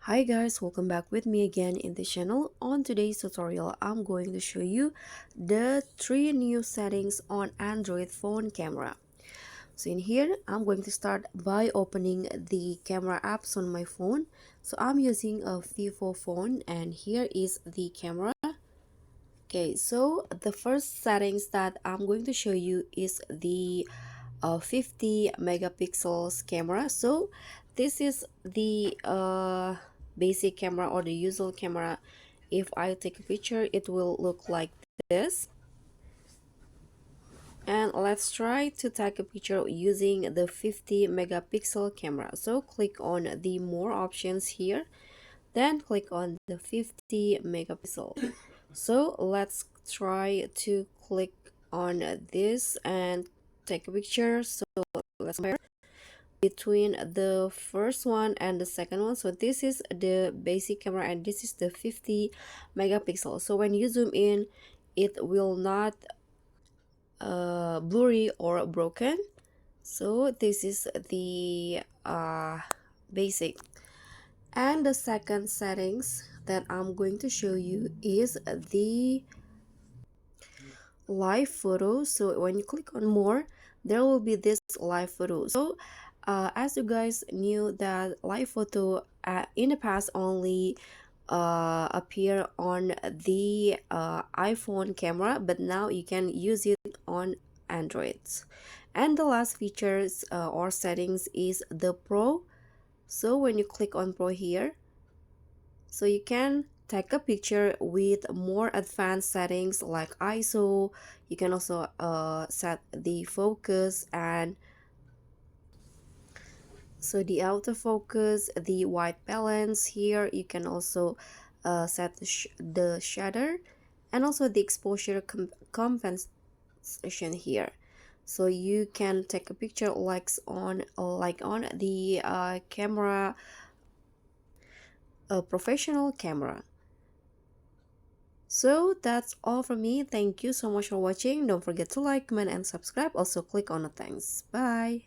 Hi guys, welcome back with me again in the channel. On today's tutorial, I'm going to show you the 3 new settings on Android phone camera. So in here, I'm going to start by opening the camera apps on my phone. So I'm using a Vivo phone and here is the camera. Okay, so the first settings that I'm going to show you is the 50 megapixels camera. So this is the basic camera or the usual camera. If I take a picture, it will look like this. And let's try to take a picture using the 50 megapixel camera. So click on the more options here, then click on the 50 megapixel. So let's try to click on this and take a picture. So let's compare between the first one and the second one. So this is the basic camera and this is the 50 megapixel. So when you zoom in, it will not blurry or broken. So this is the basic. And the second settings that I'm going to show you is the live photo. So when you click on more, there will be this live photo. So as you guys knew that live photo in the past only appear on the iPhone camera, but now you can use it on Androids. And the last features or settings is the Pro. So when you click on Pro here, so you can take a picture with more advanced settings like ISO. You can also set the focus and so the autofocus, the white balance here. You can also set the shutter and also the exposure compensation here. So you can take a picture like on the camera, a professional camera. So that's all from me. Thank you so much for watching. Don't forget to like, comment, and subscribe. Also click on the thanks. Bye.